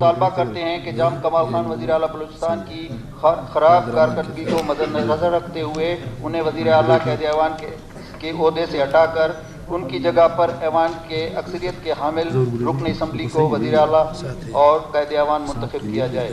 मुतालबा करते हैं कि जाम कमाल खान वज़ीर आला बलूचिस्तान की ख़राब कारकर्दगी को मद्देनज़र रखते हुए उन्हें वज़ीर आला क़ायद ऐवान के ओहदे से हटाकर उनकी जगह पर ऐवान के अक्सरियत के हामिल रुकन असम्बली को वज़ीर आला और क़ायद ऐवान मुंतखब किया जाए।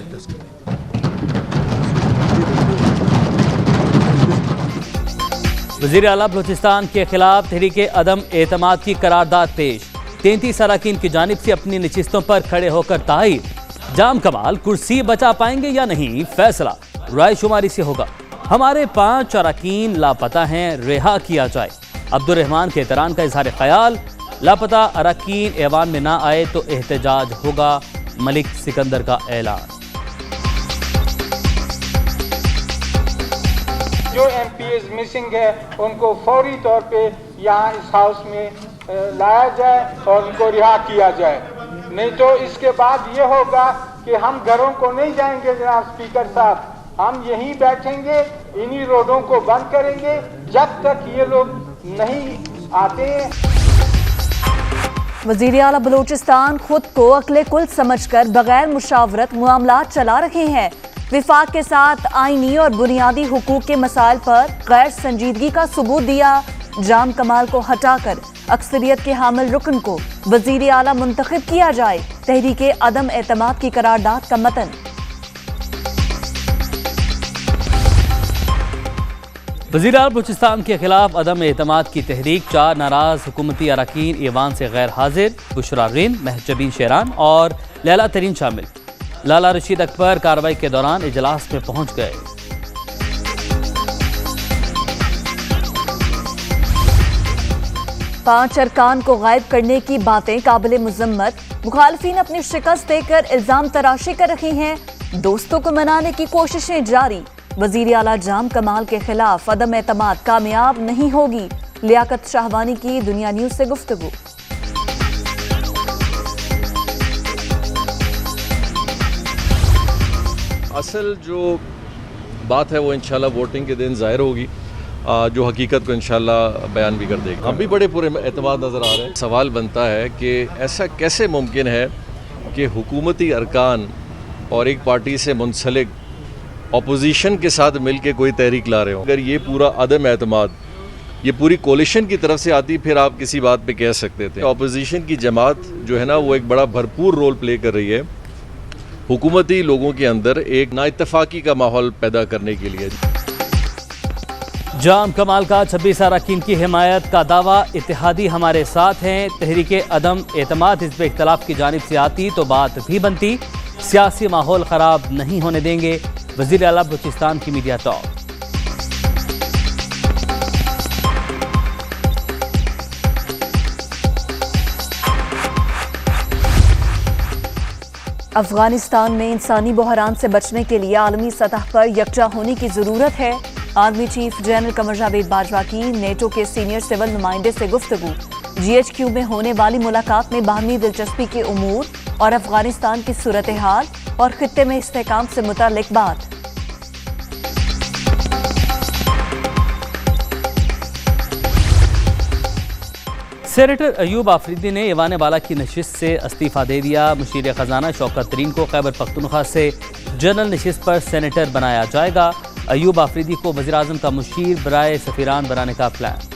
वज़ीर आला बलूचिस्तान के खिलाफ तहरीक अदम एतमाद की करारदाद पेश। 33 अरकान की जानिब से अपनी नशिस्तों पर खड़े होकर तायद। जाम कमाल कुर्सी बचा पाएंगे या नहीं, फैसला रायशुमारी से होगा। हमारे 5 अरकान लापता हैं, रिहा किया जाए। अब्दुर्रहमान के एहतराम का इजहार ख्याल। लापता अरकान ऐवान में ना आए तो एहतजाज होगा, मलिक सिकंदर का ऐलान। जो MPs मिसिंग है उनको फौरी तौर पे यहाँ इस हाउस में लाया जाए और उनको रिहा किया जाए। नहीं तो इसके बाद ये होगा कि हम घरों को नहीं जाएंगे जनाब स्पीकर साहब, हम यहीं बैठेंगे, इन्हीं रोडों को बंद करेंगे जब तक ये लोग नहीं आते हैं। वज़ीर आला बलूचिस्तान खुद को अक्ले कुल समझकर बगैर मुशावरत मामलात चला रहे हैं। विफाक के साथ आईनी और बुनियादी हुकूक के मसाइल पर गैर संजीदगी का सबूत दिया। जाम कमाल को हटाकर अक्सरियत के हामिल रुकन को वज़ीर आला मुंतखब किया जाए। तहरीक अदम एतमाद की करारदाद का मतन। वज़ीर आला बलूचिस्तान के खिलाफ अदम एतमाद की तहरीक। 4 नाराज हुकूमती अरकान ऐवान से गैर हाजिर। बुशरा रिन, महजबीन शेरान और लैला तरीन शामिल। लाला रशीद अकबर कार्रवाई के दौरान इजलास में पहुंच गए। पांच अरकान को गायब करने की बातें काबिल मुजम्मत। मुखालफीन अपनी शिकस्त देकर इल्जाम तराशी कर रहे हैं। दोस्तों को मनाने की कोशिशें जारी। वज़ीर आला जाम कमाल के खिलाफ अदम एतमाद कामयाब नहीं होगी। लियाकत शाहवानी की दुनिया न्यूज से गुफ्तगू। असल जो बात है वो इंशाल्लाह वोटिंग के दिन ज़ाहिर होगी, जो हकीकत को इंशाल्लाह बयान भी कर देगा। हम भी बड़े पूरे एतमाद नज़र आ रहे हैं। सवाल बनता है कि ऐसा कैसे मुमकिन है कि हुकूमती अरकान और एक पार्टी से मुंसलिक अपोजिशन के साथ मिल के कोई तहरीक ला रहे हो। अगर ये पूरा अदम एतमाद ये पूरी कोलिशन की तरफ से आती, फिर आप किसी बात पे कह सकते थे। अपोजिशन की जमात जो है ना वो एक बड़ा भरपूर रोल प्ले कर रही है हुकूमती लोगों के अंदर एक नाइत्तफाकी का माहौल पैदा करने के लिए। जाम कमाल का 26 अरकान की हिमायत का दावा। इत्तेहादी हमारे साथ हैं। तहरीक अदम एतमाद हिज़्ब इख्तिलाफ की जानिब से आती तो बात भी बनती। सियासी माहौल ख़राब नहीं होने देंगे। वज़ीर आला बलूचिस्तान की मीडिया टॉक। अफगानिस्तान में इंसानी बहरान से बचने के लिए आलमी सतह पर यकजा होने की ज़रूरत है। Army chief general Qamar Javed Bajwa की नेटो के सीनियर सिविल नुमाइंदे से गुफ्तगू। GHQ में होने वाली मुलाकात में बाहमी दिलचस्पी के उमूर और अफगानिस्तान की सूरत हाल और खित्ते में इस्तेहकाम से मुताल्लिक बात। सेनेटर अयूब आफरीदी ने ऐवान बाला की नशिस्त से इस्तीफा दे दिया। मुशीर खजाना शौकत तरीन को खैबर पख्तूनख्वा से जनरल नशिस्त पर सेनेटर बनाया जाएगा। अयूब आफरीदी को वज़ीर आज़म का मुशीर बराए सफीरान बनाने का प्लान।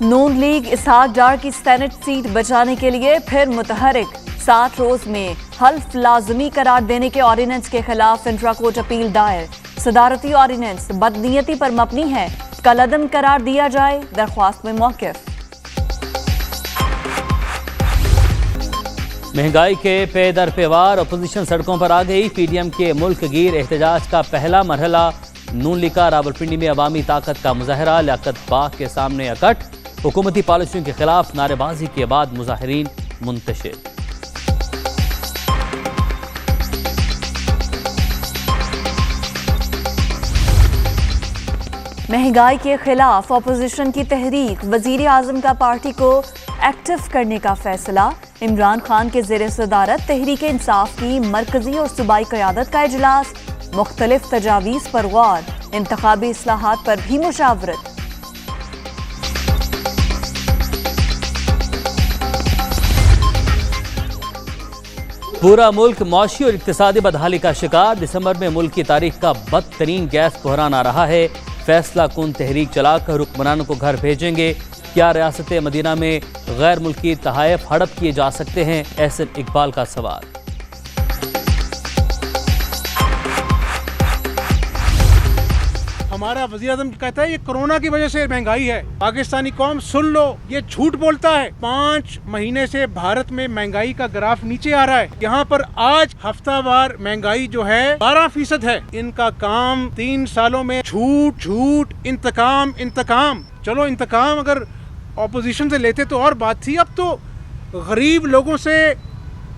नून लीग इसहाक डार की सेनेट सीट बचाने के लिए फिर मुतहरिक। 7 रोज में हल्फ लाजमी करार देने के ऑर्डिनेंस के खिलाफ इंट्रा कोर्ट अपील दायर। सदारती ऑर्डिनेंस बदनीयती पर मबनी है, कलअदम करार दिया जाए। दरख्वास्त में मौक़िफ़। महंगाई के पे दर पे वार अपोजिशन सड़कों पर आ गई। PDM के मुल्क गिर एहतजाज का पहला मरहला। नून लीग का रावलपिंडी में अवामी ताकत का मुजाहरा। लियाकत बाग के सामने अकट। हुकूमती पॉलिसियों के खिलाफ नारेबाजी के बाद मुजाहिरीन मुंतशिर। महंगाई के खिलाफ अपोजिशन की तहरीक। वजीर आजम का पार्टी को एक्टिव करने का फैसला। इमरान खान के ज़ेर सदारत तहरीक इंसाफ की मरकजी और सूबाई क़यादत का इजलास। मुख्तलिफ तजावीज़ पर गौर। इंतखाबी इस्लाहात पर भी मुशावरत। पूरा मुल्क मौशी और इक्तिसादी बदहाली का शिकार। दिसंबर में मुल्क की तारीख का बदतरीन गैस बहरान आ रहा है। फैसला कुन तहरीक चलाकर हुक्मरानों को घर भेजेंगे। क्या रियासत मदीना में गैर मुल्की तहाइफ हड़प किए जा सकते हैं? एहसन इकबाल का सवाल। हमारा वज़ीर-ए-आज़म कहता है ये कोरोना की वजह से महंगाई है। पाकिस्तानी कौम सुन लो, ये झूठ बोलता है। 5 महीने से भारत में महंगाई का ग्राफ नीचे आ रहा है। यहाँ पर आज हफ्तावार महंगाई जो है 12% है। इनका काम 3 सालों में झूठ झूठ, इंतकाम इंतकाम। चलो इंतकाम अगर ऑपोजिशन से लेते तो और बात थी। अब तो गरीब लोगों से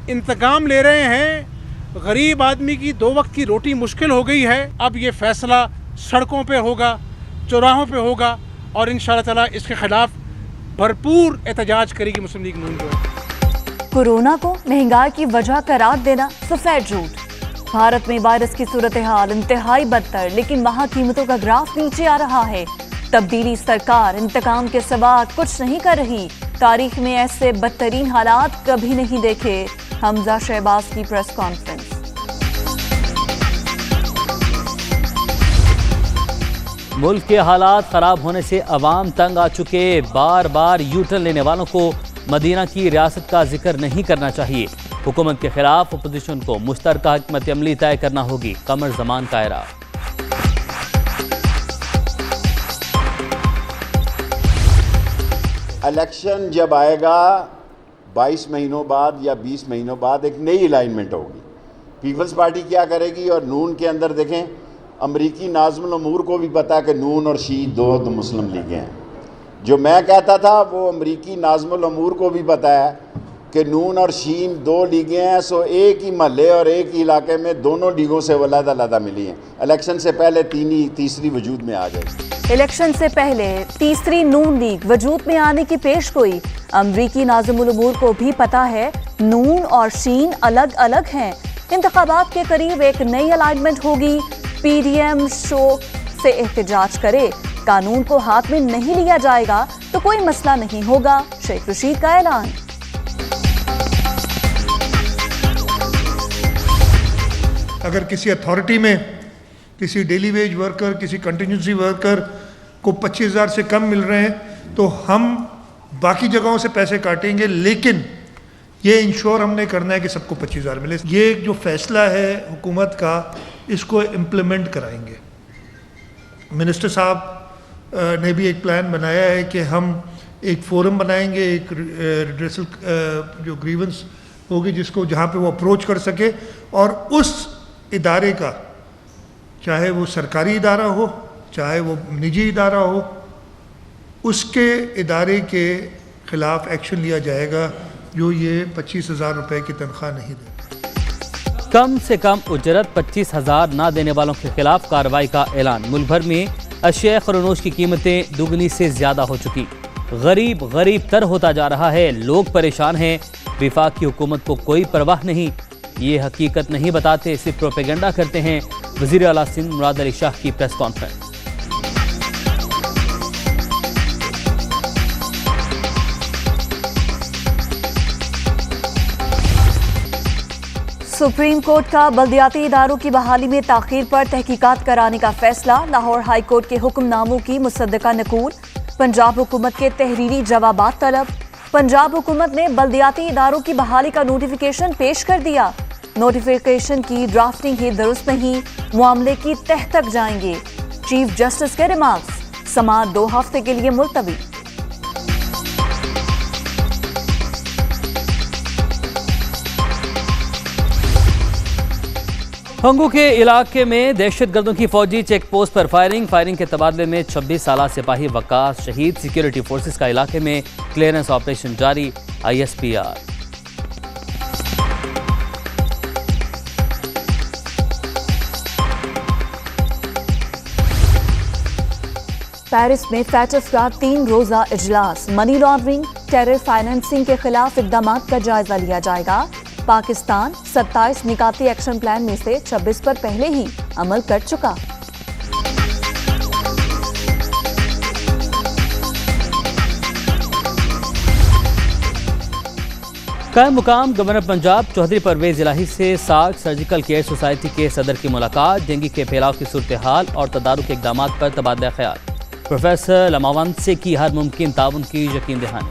इंतकाम ले रहे हैं। गरीब आदमी की 2 वक्त की रोटी मुश्किल हो गई है। अब ये फैसला सड़कों पे होगा, चौराहों पे होगा और इंशाअल्लाह ताला इसके खिलाफ भरपूर एहतजाज करेगी मुस्लिम लीग नून जो है। कोरोना को महंगाई की वजह करार देना सफेद झूठ। भारत में वायरस की सूरत हाल इंतहाई बदतर, लेकिन वहाँ कीमतों का ग्राफ नीचे आ रहा है। तब्दीली सरकार इंतकाम के सिवा कुछ नहीं कर रही। तारीख में ऐसे बदतरीन हालात कभी नहीं देखे। हमजा शहबाज की प्रेस कॉन्फ्रेंस। मुल्क के हालात खराब होने से अवाम तंग आ चुके। बार बार यूटर्न लेने वालों को मदीना की रियासत का जिक्र नहीं करना चाहिए। हुकूमत के खिलाफ अपोजिशन को मुश्तरका हिकमत अमली तय करना होगी। कमर जमान का एरा। इलेक्शन जब आएगा 22 महीनों बाद या 20 महीनों बाद एक नई अलाइनमेंट होगी। पीपल्स पार्टी क्या करेगी और नून के अंदर देखें, अमरीकी नाज़िमुल उमूर को भी पता है कि नून और शी दो मुस्लिम लीगें हैं। जो मैं कहता था वो अमरीकी नाज़िमुल उमूर को भी पता है कि नून और शीन 2 लीगें हैं। सो एक ही महल्ले और एक ही इलाके में दोनों लीगों से अलग-अलग मिली हैं। इलेक्शन से पहले तीसरी वजूद में आ जाएगी। इलेक्शन से पहले तीसरी नून लीग वजूद में आने की पेशगोई। अमरीकी नाज़िमुल उमूर को भी पता है नून और शीन अलग अलग हैं। इंतखाबात के करीब एक नई अलाइनमेंट होगी। पीडीएम शो से एहतजाज करे, कानून को हाथ में नहीं लिया जाएगा तो कोई मसला नहीं होगा। शेख रशीद का ऐलान। अगर किसी अथॉरिटी में किसी डेली वेज वर्कर, किसी कंटिजेंसी वर्कर को 25,000 से कम मिल रहे हैं तो हम बाकी जगहों से पैसे काटेंगे, लेकिन ये इंश्योर हमने करना है कि सबको 25,000 मिले। ये जो फैसला है हुकूमत का, इसको इम्प्लीमेंट कराएंगे। मिनिस्टर साहब ने भी एक प्लान बनाया है कि हम एक फोरम बनाएंगे, एक रिड्रेसल जो ग्रीवेंस होगी जिसको जहाँ पे वो अप्रोच कर सके, और उस इदारे का, चाहे वो सरकारी इदारा हो चाहे वो निजी इदारा हो, उसके इदारे के ख़िलाफ़ एक्शन लिया जाएगा जो ये 25,000 रुपये की तनख्वाह नहीं दे। कम से कम उजरत 25,000 ना देने वालों के खिलाफ कार्रवाई का ऐलान। मुल्क भर में अशिया खरनोश की कीमतें दुगनी से ज्यादा हो चुकी। गरीब तर होता जा रहा है। लोग परेशान हैं। विफाक की हुकूमत को कोई परवाह नहीं। ये हकीकत नहीं बताते, सिर्फ प्रोपेगेंडा करते हैं। वज़ीर आला सिंध मुराद अली शाह की प्रेस कॉन्फ्रेंस। सुप्रीम कोर्ट का बल्दियाती इदारों की बहाली में ताखीर पर तहकीकात कराने का फैसला। लाहौर हाई कोर्ट के हुक्मनामों की मुसद्दका नकूल। पंजाब हुकूमत के तहरीरी जवाबात तलब। पंजाब हुकूमत ने बल्दियाती इदारों की बहाली का नोटिफिकेशन पेश कर दिया। नोटिफिकेशन की ड्राफ्टिंग ही दुरुस्त नहीं, मामले की तह तक जाएंगे। चीफ जस्टिस के रिमार्क्स। समाअत 2 हफ्ते के लिए मुलतवी। हंगू के इलाके में दहशतगर्दों की फौजी चेक पोस्ट पर फायरिंग के तबादले में 26 साला सिपाही वकास शहीद। सिक्योरिटी फोर्सेस का इलाके में क्लियरेंस ऑपरेशन जारी। ISPR। पेरिस में फैटफ का 3 रोजा इजलास। मनी लॉन्ड्रिंग, टेरर फाइनेंसिंग के खिलाफ इकदाम का जायजा लिया जाएगा। पाकिस्तान 27 निकाती एक्शन प्लान में से 26 पर पहले ही अमल कर चुका। कायम मुकाम गवर्नर पंजाब चौधरी परवेज इलाही से सार्क सर्जिकल केयर सोसाइटी के सदर की मुलाकात, डेंगू के फैलाव की सूरत हाल और तदारुक इकदाम पर तबादला ख्याल। प्रोफेसर लमावंत से की हर मुमकिन ताउन की यकीन दहानी।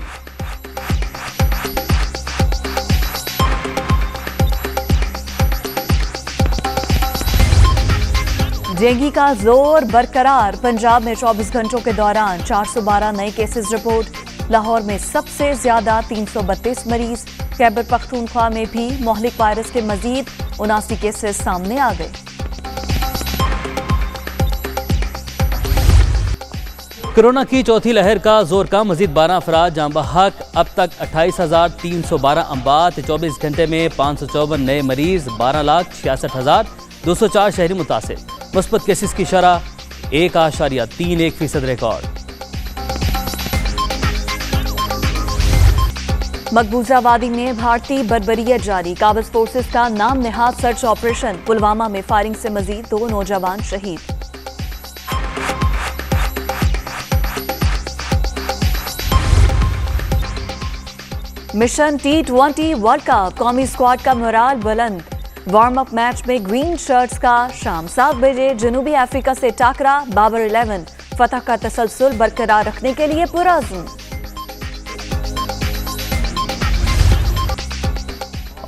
डेंगू का जोर बरकरार, पंजाब में 24 घंटों के दौरान 412 नए केसेस रिपोर्ट। लाहौर में सबसे ज्यादा 332 मरीज। खैबर पख्तूनख्वा में भी मोहलिक वायरस के मजीद 79 केसेस सामने आ गए। कोरोना की चौथी लहर का जोर का मजीद 12 अफराद जाँ बहक। अब तक 28,312 अम्बात। 24 घंटे में 554 नए मरीज। 12,66,204 शहरी मुतासिर। मुस्बत केसेस की शरह 1.31% रिकॉर्ड। मकबूजा वादी में भारतीय बर्बरियत जारी, काबिज फोर्सेस का नाम नेहाद सर्च ऑपरेशन। पुलवामा में फायरिंग से मजीद 2 नौजवान शहीद। मिशन T20 वर्ल्ड कप, कौमी स्क्वाड का मोराल बुलंद। वार्म अप मैच में ग्रीन शर्ट्स का शाम 7 बजे जनूबी अफ्रीका से टाकरा। बाबर 11 फतह का तसलसल बरकरार रखने के लिए पुरअज़्म।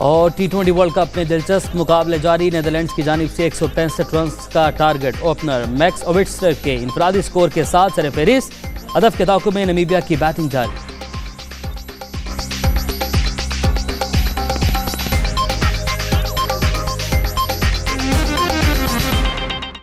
और T20 वर्ल्ड कप में दिलचस्प मुकाबले जारी। नीदरलैंड्स की जानिब से 165 रन का टारगेट। ओपनर मैक्स ओविट्जर के इनफरादी स्कोर के साथ सरफहरिस्त। हदफ के ताक़ुब में नमीबिया की बैटिंग जारी।